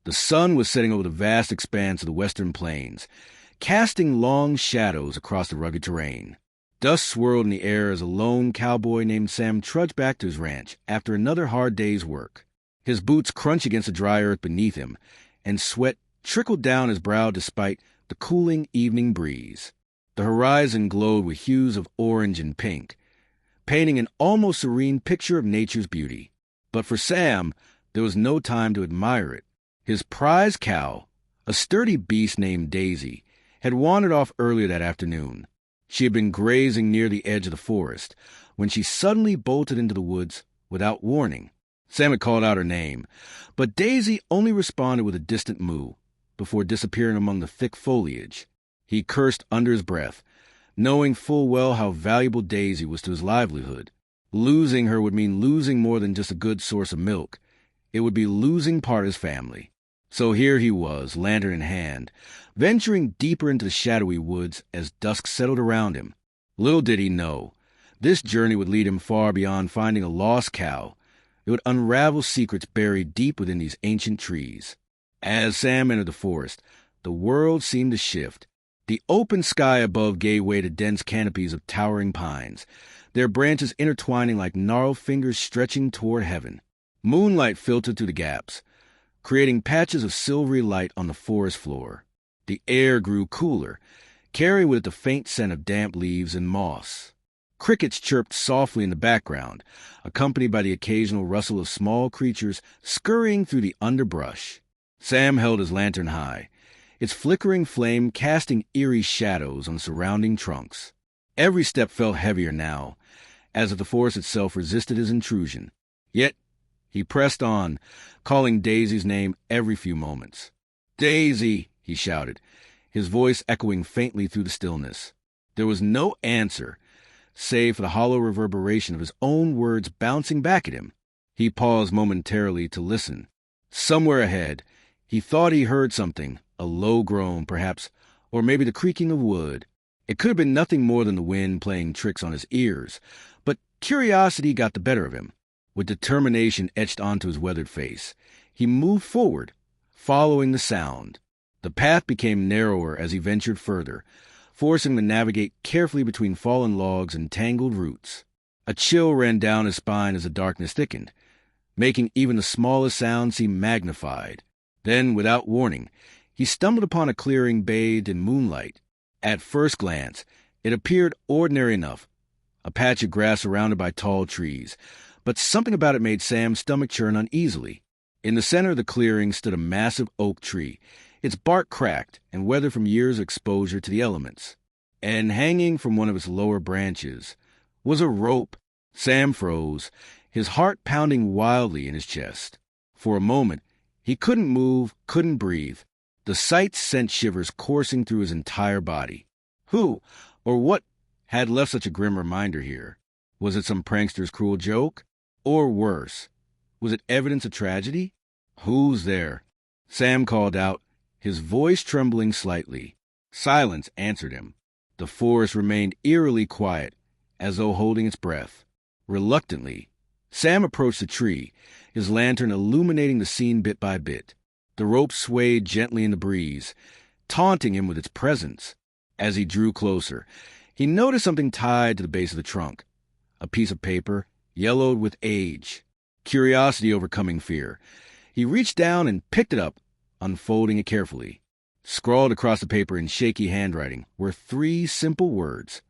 The sun was setting over the vast expanse of the western plains, casting long shadows across the rugged terrain. Dust swirled in the air as a lone cowboy named Sam trudged back to his ranch after another hard day's work. His boots crunched against the dry earth beneath him, and sweat trickled down his brow despite the cooling evening breeze. The horizon glowed with hues of orange and pink, painting an almost serene picture of nature's beauty. But for Sam, there was no time to admire it. His prize cow, a sturdy beast named Daisy, had wandered off earlier that afternoon. She had been grazing near the edge of the forest when she suddenly bolted into the woods without warning. Sam had called out her name, but Daisy only responded with a distant moo before disappearing among the thick foliage. He cursed under his breath, knowing full well how valuable Daisy was to his livelihood. Losing her would mean losing more than just a good source of milk. It would be losing part of his family. So here he was, lantern in hand, venturing deeper into the shadowy woods as dusk settled around him. Little did he know, this journey would lead him far beyond finding a lost cow. It would unravel secrets buried deep within these ancient trees. As Sam entered the forest, the world seemed to shift. The open sky above gave way to dense canopies of towering pines, their branches intertwining like gnarled fingers stretching toward heaven. Moonlight filtered through the gaps, creating patches of silvery light on the forest floor. The air grew cooler, carrying with it the faint scent of damp leaves and moss. Crickets chirped softly in the background, accompanied by the occasional rustle of small creatures scurrying through the underbrush. Sam held his lantern high, its flickering flame casting eerie shadows on the surrounding trunks. Every step felt heavier now, as if the forest itself resisted his intrusion. Yet he pressed on, calling Daisy's name every few moments. "Daisy!" he shouted, his voice echoing faintly through the stillness. There was no answer, save for the hollow reverberation of his own words bouncing back at him. He paused momentarily to listen. Somewhere ahead, he thought he heard something, a low groan, perhaps, or maybe the creaking of wood. It could have been nothing more than the wind playing tricks on his ears, but curiosity got the better of him. With determination etched onto his weathered face, he moved forward, following the sound. The path became narrower as he ventured further, forcing him to navigate carefully between fallen logs and tangled roots. A chill ran down his spine as the darkness thickened, making even the smallest sound seem magnified. Then, without warning, he stumbled upon a clearing bathed in moonlight. At first glance, it appeared ordinary enough, a patch of grass surrounded by tall trees, but something about it made Sam's stomach churn uneasily. In the center of the clearing stood a massive oak tree, its bark cracked and weathered from years of exposure to the elements. And hanging from one of its lower branches was a rope. Sam froze, his heart pounding wildly in his chest. For a moment, he couldn't move, couldn't breathe. The sight sent shivers coursing through his entire body. Who, or what, had left such a grim reminder here? Was it some prankster's cruel joke? Or worse, was it evidence of tragedy? "Who's there?" Sam called out, his voice trembling slightly. Silence answered him. The forest remained eerily quiet, as though holding its breath. Reluctantly, Sam approached the tree, his lantern illuminating the scene bit by bit. The rope swayed gently in the breeze, taunting him with its presence. As he drew closer, he noticed something tied to the base of the trunk, a piece of paper, yellowed with age. Curiosity overcoming fear, he reached down and picked it up, unfolding it carefully. Scrawled across the paper in shaky handwriting were 3 simple words: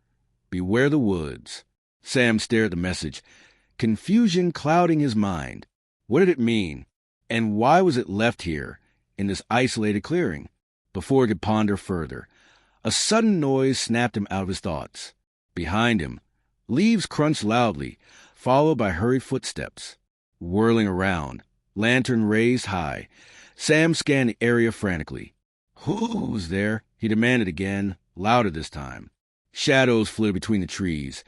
"Beware the woods." Sam stared at the message, confusion clouding his mind. What did it mean? And why was it left here, in this isolated clearing? Before he could ponder further, a sudden noise snapped him out of his thoughts. Behind him, leaves crunched loudly, followed by hurried footsteps. Whirling around, lantern raised high, Sam scanned the area frantically. "Who's there?" he demanded again, louder this time. Shadows flitted between the trees,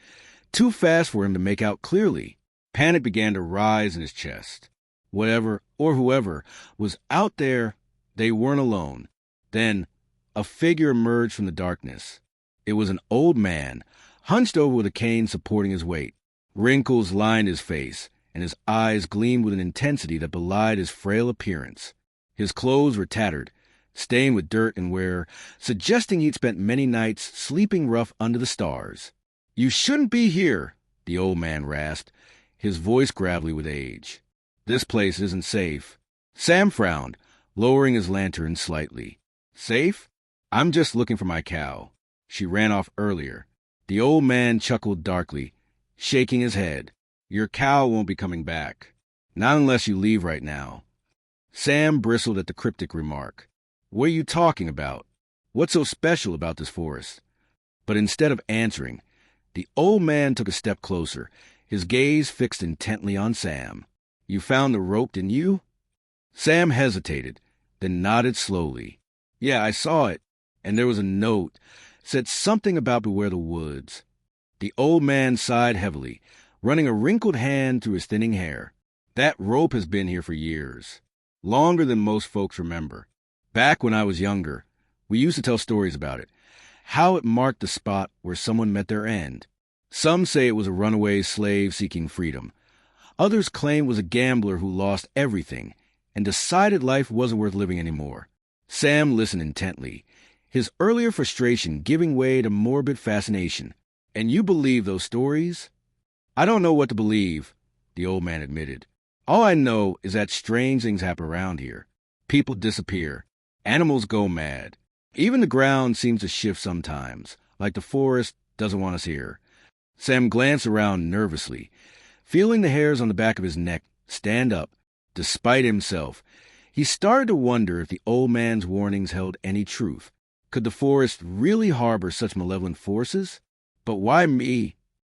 too fast for him to make out clearly. Panic began to rise in his chest. Whatever, or whoever, was out there, they weren't alone. Then, a figure emerged from the darkness. It was an old man, hunched over with a cane supporting his weight. Wrinkles lined his face, and his eyes gleamed with an intensity that belied his frail appearance. His clothes were tattered, stained with dirt and wear, suggesting he'd spent many nights sleeping rough under the stars. "You shouldn't be here," the old man rasped, his voice gravelly with age. "This place isn't safe." Sam frowned, lowering his lantern slightly. "Safe? I'm just looking for my cow. She ran off earlier." The old man chuckled darkly, shaking his head. "Your cow won't be coming back. Not unless you leave right now." Sam bristled at the cryptic remark. "What are you talking about? What's so special about this forest?" But instead of answering, the old man took a step closer, his gaze fixed intently on Sam. "You found the rope, didn't you?" Sam hesitated, then nodded slowly. "Yeah, I saw it. And there was a note. Said something about beware the woods." The old man sighed heavily, running a wrinkled hand through his thinning hair. "That rope has been here for years. Longer than most folks remember. Back when I was younger, we used to tell stories about it. How it marked the spot where someone met their end. Some say it was a runaway slave seeking freedom. Others claim it was a gambler who lost everything and decided life wasn't worth living anymore." Sam listened intently, his earlier frustration giving way to morbid fascination. "And you believe those stories?" "I don't know what to believe," the old man admitted. "All I know is that strange things happen around here. People disappear. Animals go mad. Even the ground seems to shift sometimes, like the forest doesn't want us here." Sam glanced around nervously, feeling the hairs on the back of his neck stand up. Despite himself, he started to wonder if the old man's warnings held any truth. Could the forest really harbor such malevolent forces? "But why me?"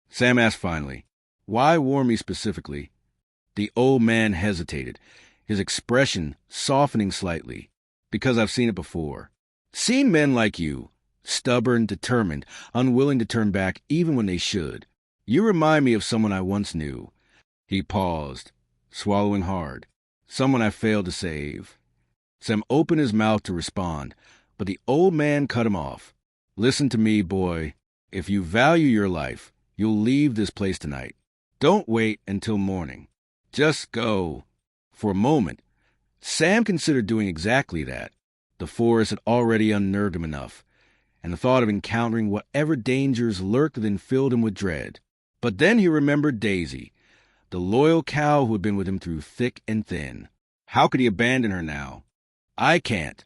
Sam asked finally. "Why warn me specifically?" The old man hesitated, his expression softening slightly. "Because I've seen it before. Seen men like you, stubborn, determined, unwilling to turn back even when they should. You remind me of someone I once knew." He paused, swallowing hard. "Someone I failed to save." Sam opened his mouth to respond, but the old man cut him off. "Listen to me, boy. If you value your life, you'll leave this place tonight. Don't wait until morning. Just go." For a moment, Sam considered doing exactly that. The forest had already unnerved him enough, and the thought of encountering whatever dangers lurked within filled him with dread. But then he remembered Daisy, the loyal cow who had been with him through thick and thin. How could he abandon her now? "I can't,"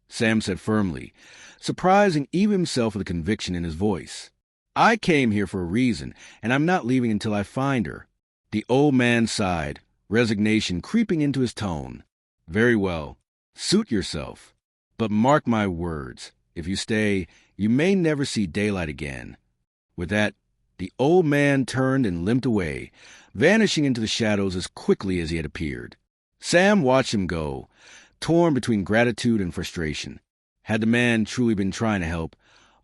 Sam said firmly, surprising even himself with the conviction in his voice. "I came here for a reason, and I'm not leaving until I find her." The old man sighed, resignation creeping into his tone. "Very well. Suit yourself. But mark my words, if you stay, you may never see daylight again." With that, the old man turned and limped away, vanishing into the shadows as quickly as he had appeared. Sam watched him go, torn between gratitude and frustration. Had the man truly been trying to help,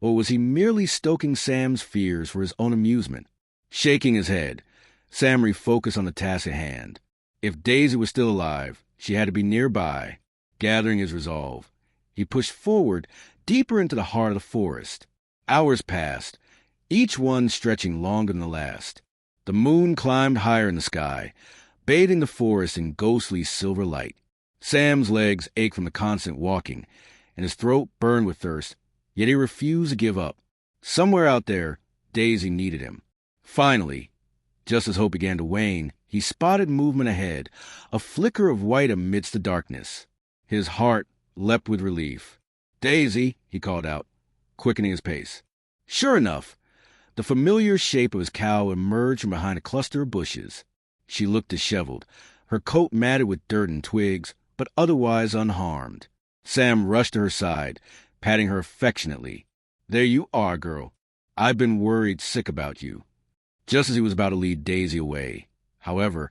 or was he merely stoking Sam's fears for his own amusement? Shaking his head, Sam refocused on the task at hand. If Daisy was still alive, she had to be nearby. Gathering his resolve, he pushed forward, deeper into the heart of the forest. Hours passed, each one stretching longer than the last. The moon climbed higher in the sky, bathing the forest in ghostly silver light. Sam's legs ached from the constant walking, and his throat burned with thirst, yet he refused to give up. Somewhere out there, Daisy needed him. Finally, just as hope began to wane, he spotted movement ahead, a flicker of white amidst the darkness. His heart leapt with relief. "Daisy," he called out, quickening his pace. Sure enough, the familiar shape of his cow emerged from behind a cluster of bushes. She looked disheveled, her coat matted with dirt and twigs, but otherwise unharmed. Sam rushed to her side, patting her affectionately. "There you are, girl. I've been worried sick about you." Just as he was about to lead Daisy away, however,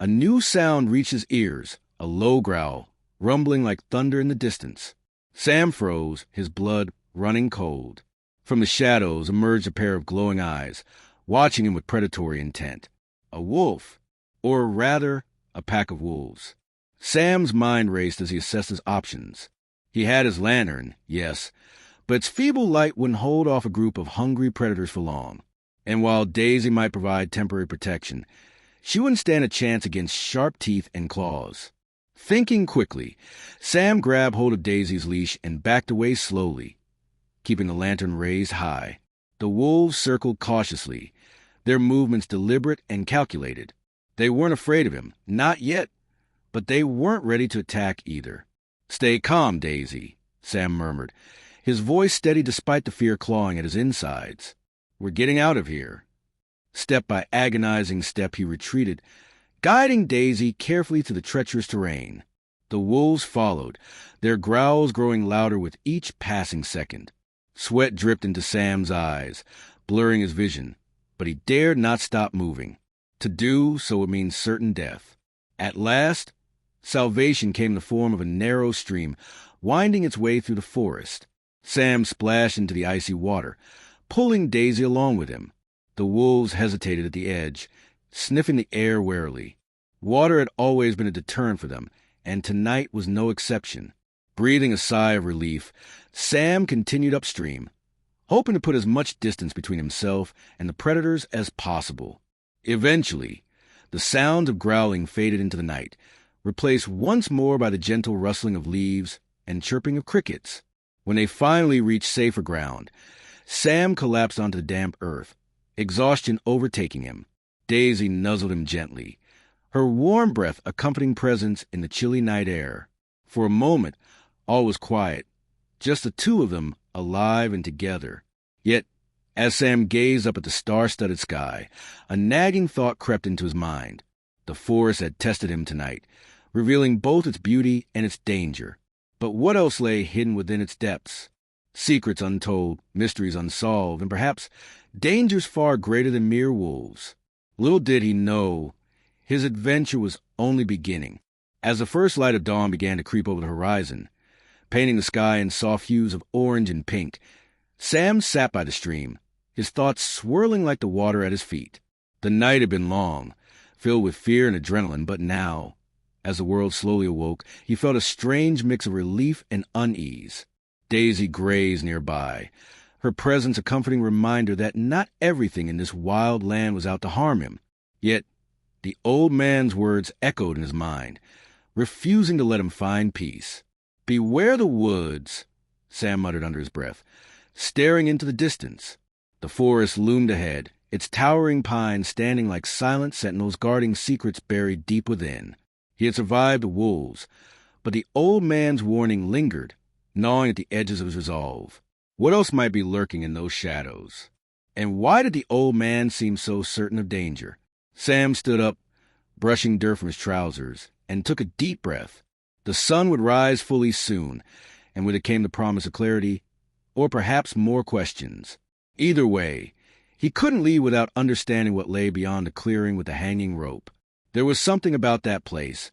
a new sound reached his ears, a low growl, rumbling like thunder in the distance. Sam froze, his blood running cold. From the shadows emerged a pair of glowing eyes, watching him with predatory intent. A wolf, or rather, a pack of wolves. Sam's mind raced as he assessed his options. He had his lantern, yes, but its feeble light wouldn't hold off a group of hungry predators for long. And while Daisy might provide temporary protection, she wouldn't stand a chance against sharp teeth and claws. Thinking quickly, Sam grabbed hold of Daisy's leash and backed away slowly, keeping the lantern raised high. The wolves circled cautiously, their movements deliberate and calculated. They weren't afraid of him, not yet, but they weren't ready to attack either. "Stay calm, Daisy," Sam murmured, his voice steady despite the fear clawing at his insides. "We're getting out of here." Step by agonizing step he retreated, guiding Daisy carefully through the treacherous terrain. The wolves followed, their growls growing louder with each passing second. Sweat dripped into Sam's eyes, blurring his vision, but he dared not stop moving. To do so would mean certain death. At last, salvation came in the form of a narrow stream, winding its way through the forest. Sam splashed into the icy water, pulling Daisy along with him. The wolves hesitated at the edge, sniffing the air warily. Water had always been a deterrent for them, and tonight was no exception. Breathing a sigh of relief, Sam continued upstream, hoping to put as much distance between himself and the predators as possible. Eventually, the sounds of growling faded into the night, replaced once more by the gentle rustling of leaves and chirping of crickets. When they finally reached safer ground, Sam collapsed onto the damp earth, exhaustion overtaking him. Daisy nuzzled him gently, her warm breath accompanying presence in the chilly night air. For a moment, all was quiet, just the two of them, alive and together. Yet, as Sam gazed up at the star-studded sky, a nagging thought crept into his mind. The forest had tested him tonight, revealing both its beauty and its danger. But what else lay hidden within its depths? Secrets untold, mysteries unsolved, and perhaps dangers far greater than mere wolves. Little did he know, his adventure was only beginning. As the first light of dawn began to creep over the horizon, painting the sky in soft hues of orange and pink, Sam sat by the stream, his thoughts swirling like the water at his feet. The night had been long, filled with fear and adrenaline, but now, as the world slowly awoke, he felt a strange mix of relief and unease. Daisy grazed nearby, her presence a comforting reminder that not everything in this wild land was out to harm him. Yet, the old man's words echoed in his mind, refusing to let him find peace. "Beware the woods," Sam muttered under his breath, staring into the distance. The forest loomed ahead, its towering pines standing like silent sentinels guarding secrets buried deep within. He had survived the wolves, but the old man's warning lingered, gnawing at the edges of his resolve. What else might be lurking in those shadows? And why did the old man seem so certain of danger? Sam stood up, brushing dirt from his trousers, and took a deep breath. The sun would rise fully soon, and with it came the promise of clarity, or perhaps more questions. Either way, he couldn't leave without understanding what lay beyond the clearing with the hanging rope. There was something about that place,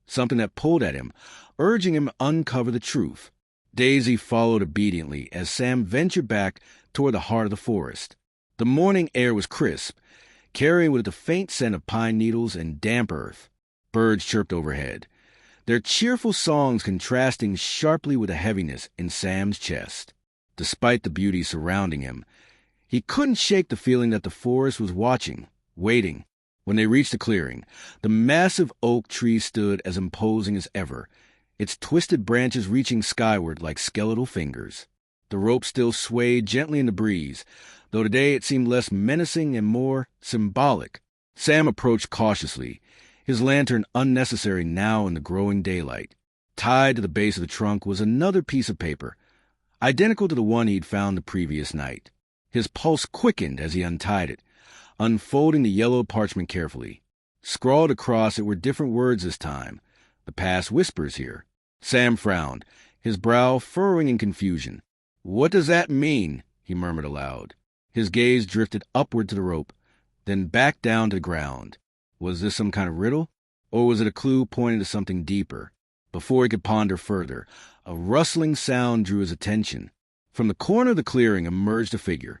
something that pulled at him, urging him to uncover the truth. Daisy followed obediently as Sam ventured back toward the heart of the forest. The morning air was crisp, carrying with it the faint scent of pine needles and damp earth. Birds chirped overhead, their cheerful songs contrasting sharply with the heaviness in Sam's chest. Despite the beauty surrounding him, he couldn't shake the feeling that the forest was watching, waiting. When they reached the clearing, the massive oak tree stood as imposing as ever, its twisted branches reaching skyward like skeletal fingers. The rope still swayed gently in the breeze, though today it seemed less menacing and more symbolic. Sam approached cautiously, his lantern unnecessary now in the growing daylight. Tied to the base of the trunk was another piece of paper, identical to the one he'd found the previous night. His pulse quickened as he untied it, unfolding the yellow parchment carefully. Scrawled across it were different words this time, the past whispers here. Sam frowned, his brow furrowing in confusion. "What does that mean?" he murmured aloud. His gaze drifted upward to the rope, then back down to the ground. Was this some kind of riddle, or was it a clue pointing to something deeper? Before he could ponder further, a rustling sound drew his attention. From the corner of the clearing emerged a figure.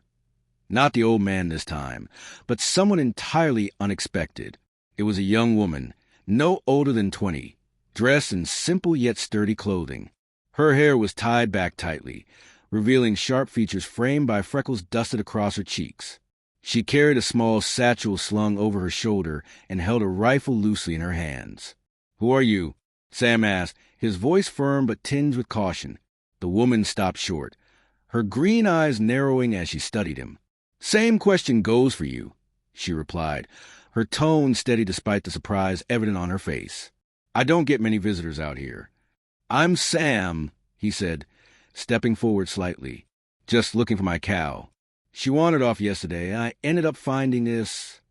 Not the old man this time, but someone entirely unexpected. It was a young woman, no older than 20, dressed in simple yet sturdy clothing. Her hair was tied back tightly, revealing sharp features framed by freckles dusted across her cheeks. She carried a small satchel slung over her shoulder and held a rifle loosely in her hands. "Who are you?" Sam asked, his voice firm but tinged with caution. The woman stopped short, her green eyes narrowing as she studied him. "Same question goes for you," she replied, her tone steady despite the surprise evident on her face. "I don't get many visitors out here." "I'm Sam," he said, stepping forward slightly. "Just looking for my cow. She wandered off yesterday. I ended up finding this."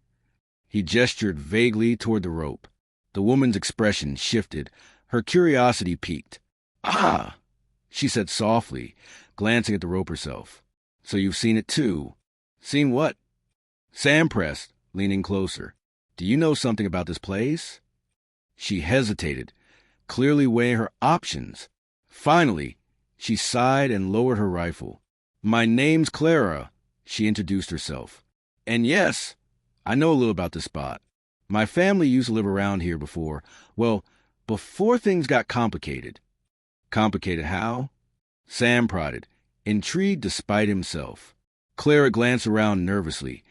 He gestured vaguely toward the rope. The woman's expression shifted, her curiosity piqued. "Ah," she said softly, glancing at the rope herself. "So you've seen it too." "Seen what?" Sam pressed, leaning closer. "Do you know something about this place?" She hesitated, clearly weighing her options. Finally, she sighed and lowered her rifle. "My name's Clara," she introduced herself. "And yes, I know a little about this spot. My family used to live around here before. Well, before things got complicated." "Complicated how?" Sam prodded, intrigued despite himself. Clara glanced around nervously,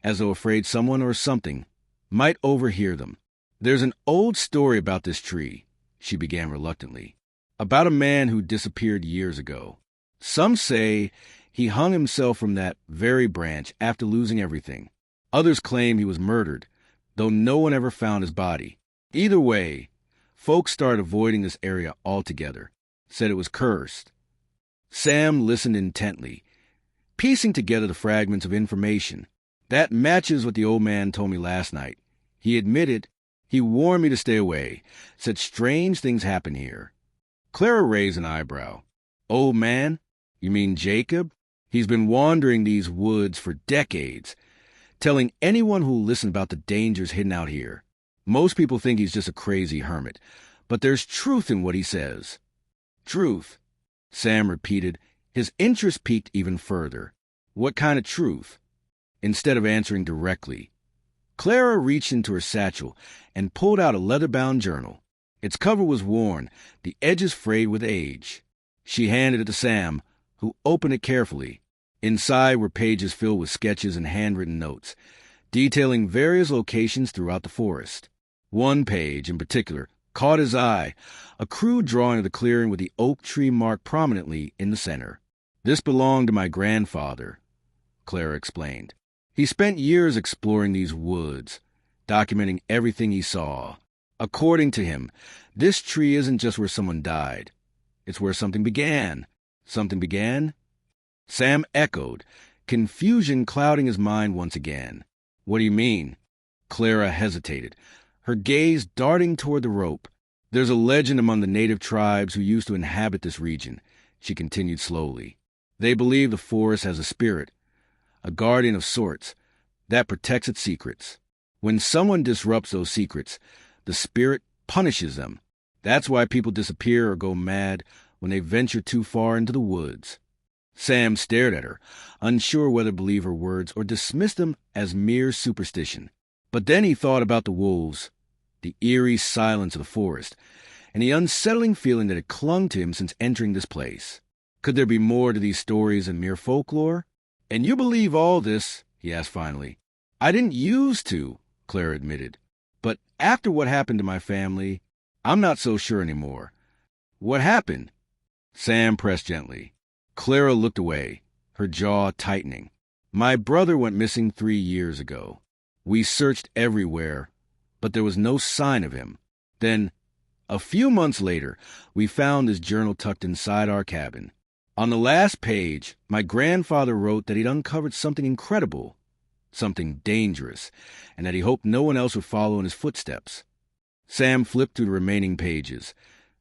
as though afraid someone or something might overhear them. "There's an old story about this tree," she began reluctantly, "about a man who disappeared years ago. Some say he hung himself from that very branch after losing everything. Others claim he was murdered, though no one ever found his body. Either way, folks started avoiding this area altogether, said it was cursed." Sam listened intently, piecing together the fragments of information. "That matches what the old man told me last night. He admitted, he warned me to stay away, said strange things happen here." Clara raised an eyebrow. "Old man? You mean Jacob? He's been wandering these woods for decades, telling anyone who'll listen about the dangers hidden out here. Most people think he's just a crazy hermit, but there's truth in what he says." "Truth?" Sam repeated, his interest piqued even further. "What kind of truth?" Instead of answering directly, Clara reached into her satchel and pulled out a leather-bound journal. Its cover was worn, the edges frayed with age. She handed it to Sam, who opened it carefully. Inside were pages filled with sketches and handwritten notes, detailing various locations throughout the forest. One page, in particular, caught his eye, a crude drawing of the clearing with the oak tree marked prominently in the center. "This belonged to my grandfather," Clara explained. "He spent years exploring these woods, documenting everything he saw. According to him, this tree isn't just where someone died. It's where something began." "Something began?" Sam echoed, confusion clouding his mind once again. "What do you mean?" Clara hesitated, her gaze darting toward the rope. "There's a legend among the native tribes who used to inhabit this region," she continued slowly. "They believe the forest has a spirit, a guardian of sorts, that protects its secrets. When someone disrupts those secrets, the spirit punishes them. That's why people disappear or go mad when they venture too far into the woods." Sam stared at her, unsure whether to believe her words or dismiss them as mere superstition. But then he thought about the wolves, the eerie silence of the forest, and the unsettling feeling that had clung to him since entering this place. Could there be more to these stories than mere folklore? "And you believe all this?" he asked finally. "I didn't used to," Clara admitted. "But after what happened to my family, I'm not so sure anymore." "What happened?" Sam pressed gently. Clara looked away, her jaw tightening. "My brother went missing 3 years ago. We searched everywhere, but there was no sign of him. Then, a few months later, we found his journal tucked inside our cabin. On the last page, my grandfather wrote that he'd uncovered something incredible, something dangerous, and that he hoped no one else would follow in his footsteps." Sam flipped through the remaining pages,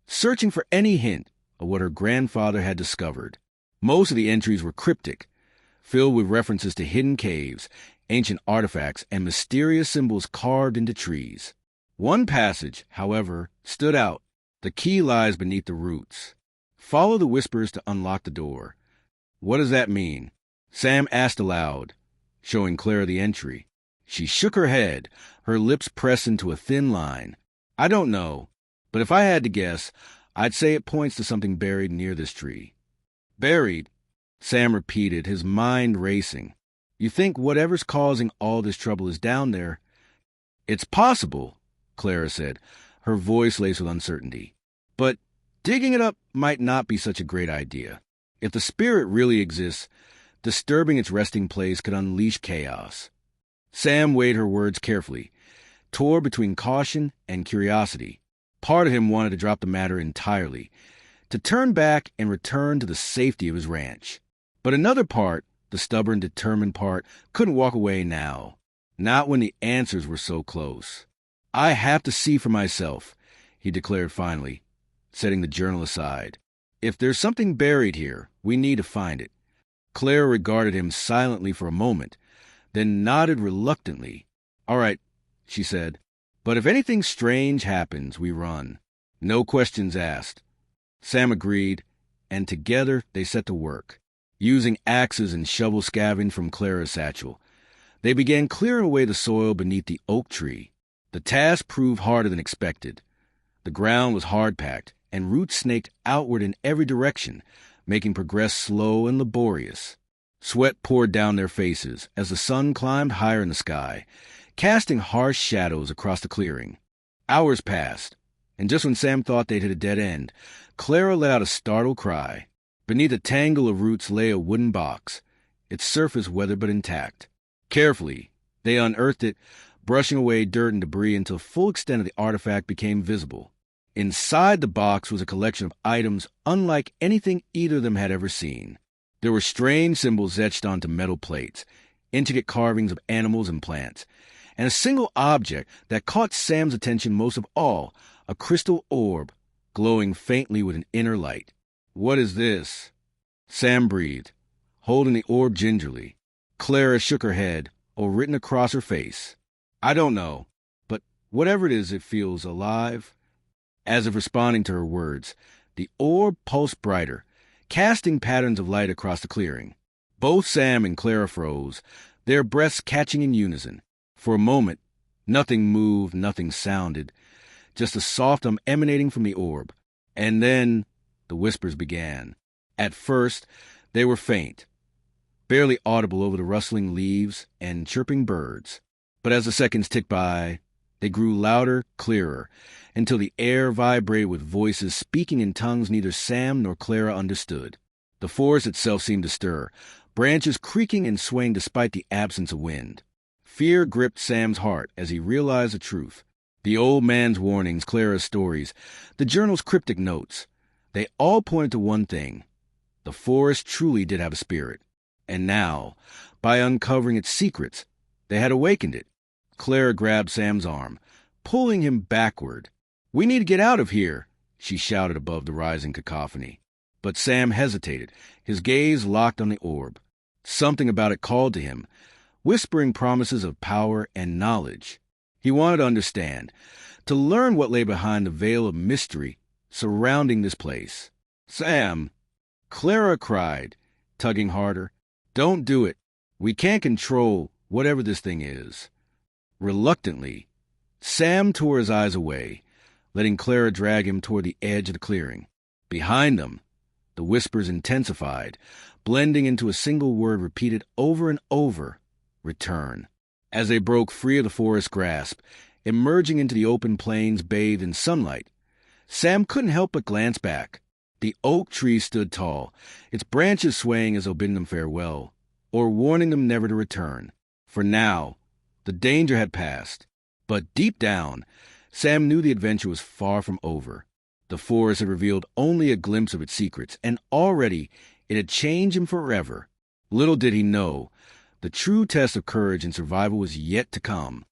searching for any hint of what her grandfather had discovered. Most of the entries were cryptic, filled with references to hidden caves, ancient artifacts, and mysterious symbols carved into trees. One passage, however, stood out. "The key lies beneath the roots. Follow the whispers to unlock the door." "What does that mean?" Sam asked aloud, showing Clara the entry. She shook her head, her lips pressed into a thin line. "I don't know, but if I had to guess, I'd say it points to something buried near this tree." "Buried?" Sam repeated, his mind racing. "You think whatever's causing all this trouble is down there?" "It's possible," Clara said, her voice laced with uncertainty. But digging it up might not be such a great idea. If the spirit really exists, disturbing its resting place could unleash chaos. Sam weighed her words carefully, tore between caution and curiosity. Part of him wanted to drop the matter entirely, to turn back and return to the safety of his ranch. But another part, the stubborn, determined part, couldn't walk away now. Not when the answers were so close. "I have to see for myself," he declared finally, setting the journal aside. "If there's something buried here, we need to find it." Clara regarded him silently for a moment, then nodded reluctantly. "All right," she said. "But if anything strange happens, we run. No questions asked." Sam agreed, and together they set to work. Using axes and shovel scavenged from Clara's satchel, they began clearing away the soil beneath the oak tree. The task proved harder than expected. The ground was hard-packed, and roots snaked outward in every direction, making progress slow and laborious. Sweat poured down their faces as the sun climbed higher in the sky, casting harsh shadows across the clearing. Hours passed, and just when Sam thought they'd hit a dead end, Clara let out a startled cry. Beneath a tangle of roots lay a wooden box, its surface weathered but intact. Carefully, they unearthed it, brushing away dirt and debris until the full extent of the artifact became visible. Inside the box was a collection of items unlike anything either of them had ever seen. There were strange symbols etched onto metal plates, intricate carvings of animals and plants, and a single object that caught Sam's attention most of all, a crystal orb, glowing faintly with an inner light. "What is this?" Sam breathed, holding the orb gingerly. Clara shook her head, or written across her face. "I don't know, but whatever it is, it feels alive." As if responding to her words, the orb pulsed brighter, casting patterns of light across the clearing. Both Sam and Clara froze, their breaths catching in unison. For a moment, nothing moved, nothing sounded, just a soft hum emanating from the orb. And then the whispers began. At first, they were faint, barely audible over the rustling leaves and chirping birds. But as the seconds ticked by, they grew louder, clearer, until the air vibrated with voices speaking in tongues neither Sam nor Clara understood. The forest itself seemed to stir, branches creaking and swaying despite the absence of wind. Fear gripped Sam's heart as he realized the truth. The old man's warnings, Clara's stories, the journal's cryptic notes, they all pointed to one thing. The forest truly did have a spirit. And now, by uncovering its secrets, they had awakened it. Clara grabbed Sam's arm, pulling him backward. "We need to get out of here," she shouted above the rising cacophony. But Sam hesitated, his gaze locked on the orb. Something about it called to him, whispering promises of power and knowledge. He wanted to understand, to learn what lay behind the veil of mystery surrounding this place. "Sam!" Clara cried, tugging harder. "Don't do it. We can't control whatever this thing is." Reluctantly, Sam tore his eyes away, letting Clara drag him toward the edge of the clearing. Behind them, the whispers intensified, blending into a single word repeated over and over: return. As they broke free of the forest grasp, emerging into the open plains bathed in sunlight, Sam couldn't help but glance back. The oak tree stood tall, its branches swaying as though bidding them farewell, or warning them never to return. For now, the danger had passed. But deep down, Sam knew the adventure was far from over. The forest had revealed only a glimpse of its secrets, and already it had changed him forever. Little did he know, the true test of courage and survival was yet to come.